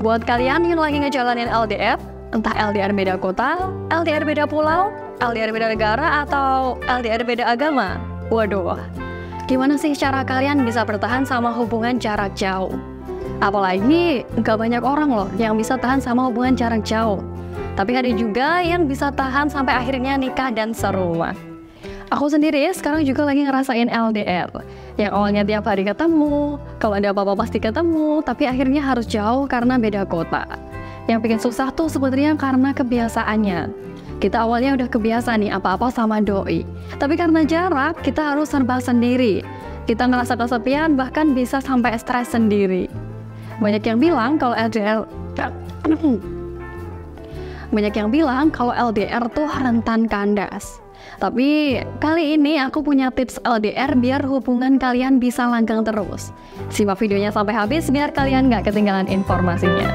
Buat kalian yang lagi ngejalanin LDR, entah LDR beda kota, LDR beda pulau, LDR beda negara, atau LDR beda agama. Waduh, gimana sih cara kalian bisa bertahan sama hubungan jarak jauh? Apalagi gak banyak orang loh yang bisa tahan sama hubungan jarak jauh. Tapi ada juga yang bisa tahan sampai akhirnya nikah dan serumah. Aku sendiri sekarang juga lagi ngerasain LDR. Yang awalnya tiap hari ketemu, kalau ada apa-apa pasti ketemu, tapi akhirnya harus jauh karena beda kota. Yang bikin susah tuh sebenarnya karena kebiasaannya. Kita awalnya udah kebiasa nih apa-apa sama doi. Tapi karena jarak, kita harus serba sendiri. Kita ngerasa kesepian, bahkan bisa sampai stres sendiri. Banyak yang bilang kalau LDR tuh rentan kandas. Tapi kali ini aku punya tips LDR biar hubungan kalian bisa langgeng terus. Simak videonya sampai habis biar kalian nggak ketinggalan informasinya.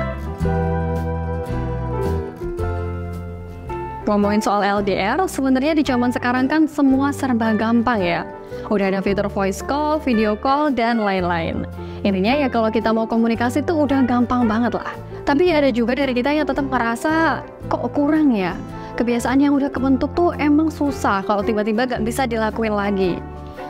Ngomongin soal LDR, sebenarnya di zaman sekarang kan semua serba gampang ya. Udah ada fitur voice call, video call, dan lain-lain. Intinya ya kalau kita mau komunikasi tuh udah gampang banget lah. Tapi ada juga dari kita yang tetap merasa kok kurang ya. Kebiasaan yang udah kebentuk tuh emang susah kalau tiba-tiba gak bisa dilakuin lagi.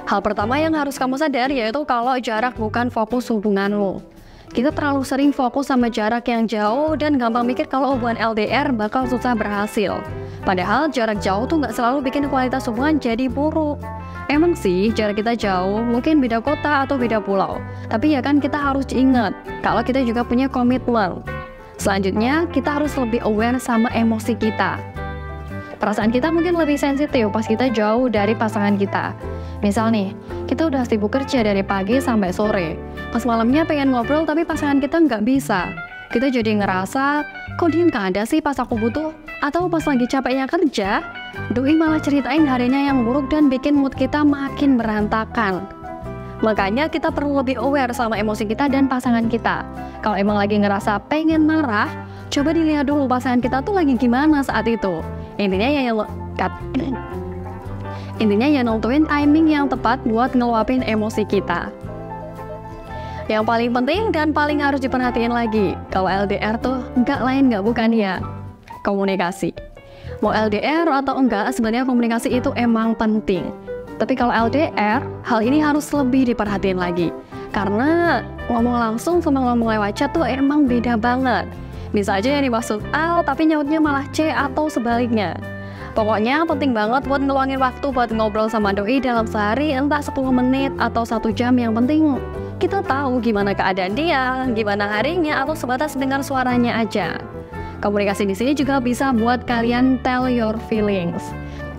Hal pertama yang harus kamu sadar yaitu kalau jarak bukan fokus hubunganmu. Kita terlalu sering fokus sama jarak yang jauh dan gampang mikir kalau hubungan LDR bakal susah berhasil. Padahal jarak jauh tuh gak selalu bikin kualitas hubungan jadi buruk. Emang sih jarak kita jauh, mungkin beda kota atau beda pulau. Tapi ya kan kita harus ingat kalau kita juga punya komitmen. Selanjutnya kita harus lebih aware sama emosi kita. Perasaan kita mungkin lebih sensitif pas kita jauh dari pasangan kita. Misal nih, kita udah sibuk kerja dari pagi sampai sore. Pas malamnya pengen ngobrol tapi pasangan kita nggak bisa. Kita jadi ngerasa, kok dia nggak ada sih pas aku butuh? Atau pas lagi capeknya kerja, doi malah ceritain harinya yang buruk dan bikin mood kita makin berantakan. Makanya kita perlu lebih aware sama emosi kita dan pasangan kita. Kalau emang lagi ngerasa pengen marah, coba dilihat dulu pasangan kita tuh lagi gimana saat itu. Intinya ya nentuin timing yang tepat buat ngeluapin emosi kita. Yang paling penting dan paling harus diperhatiin lagi, kalau LDR tuh nggak bukan ya komunikasi. Mau LDR atau enggak, sebenarnya komunikasi itu emang penting. Tapi kalau LDR, hal ini harus lebih diperhatiin lagi. Karena ngomong langsung sama ngomong lewat chat tuh emang beda banget. Bisa aja yang dimaksud A, tapi nyautnya malah C atau sebaliknya. Pokoknya penting banget buat ngeluangin waktu buat ngobrol sama doi dalam sehari, entah 10 menit atau 1 jam. Yang penting kita tahu gimana keadaan dia, gimana harinya, atau sebatas dengar suaranya aja. Komunikasi di sini juga bisa buat kalian tell your feelings.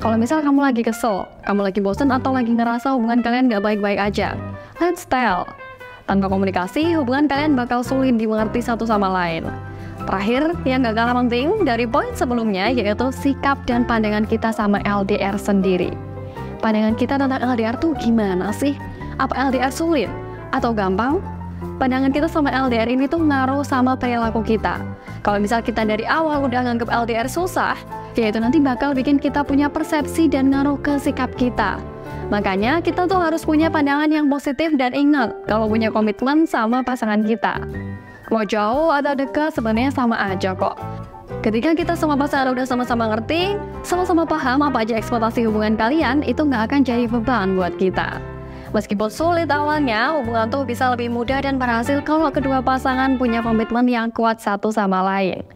Kalau misal kamu lagi kesel, kamu lagi bosan atau lagi ngerasa hubungan kalian gak baik-baik aja, let's tell. Tanpa komunikasi, hubungan kalian bakal sulit dimengerti satu sama lain. Terakhir, yang gak kalah penting dari poin sebelumnya yaitu sikap dan pandangan kita sama LDR sendiri. Pandangan kita tentang LDR tuh gimana sih? Apa LDR sulit? Atau gampang? Pandangan kita sama LDR ini tuh ngaruh sama perilaku kita. Kalau misal kita dari awal udah nganggep LDR susah, ya itu nanti bakal bikin kita punya persepsi dan ngaruh ke sikap kita. Makanya kita tuh harus punya pandangan yang positif dan ingat kalau punya komitmen sama pasangan kita. Mau jauh atau dekat sebenarnya sama aja kok. Ketika kita sama pasangan udah sama-sama ngerti, sama-sama paham apa aja ekspektasi hubungan kalian, itu nggak akan jadi beban buat kita. Meskipun sulit awalnya, hubungan tuh bisa lebih mudah dan berhasil kalau kedua pasangan punya komitmen yang kuat satu sama lain.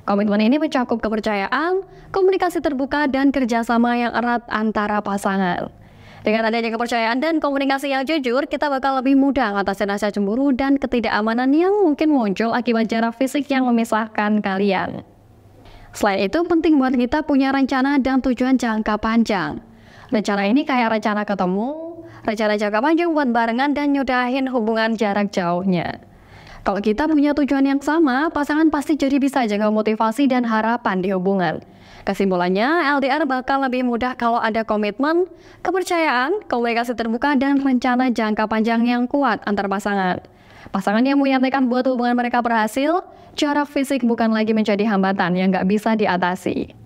Komitmen ini mencakup kepercayaan, komunikasi terbuka, dan kerjasama yang erat antara pasangan. Dengan adanya kepercayaan dan komunikasi yang jujur, kita bakal lebih mudah ngatasin rasa cemburu dan ketidakamanan yang mungkin muncul akibat jarak fisik yang memisahkan kalian. Selain itu, penting buat kita punya rencana dan tujuan jangka panjang. Rencana ini kayak rencana ketemu, rencana jangka panjang buat barengan dan nyudahin hubungan jarak jauhnya. Kalau kita punya tujuan yang sama, pasangan pasti jadi bisa jaga motivasi dan harapan di hubungan. Kesimpulannya, LDR bakal lebih mudah kalau ada komitmen, kepercayaan, komunikasi terbuka, dan rencana jangka panjang yang kuat antar pasangan. Pasangan yang punya tekad buat hubungan mereka berhasil, jarak fisik bukan lagi menjadi hambatan yang nggak bisa diatasi.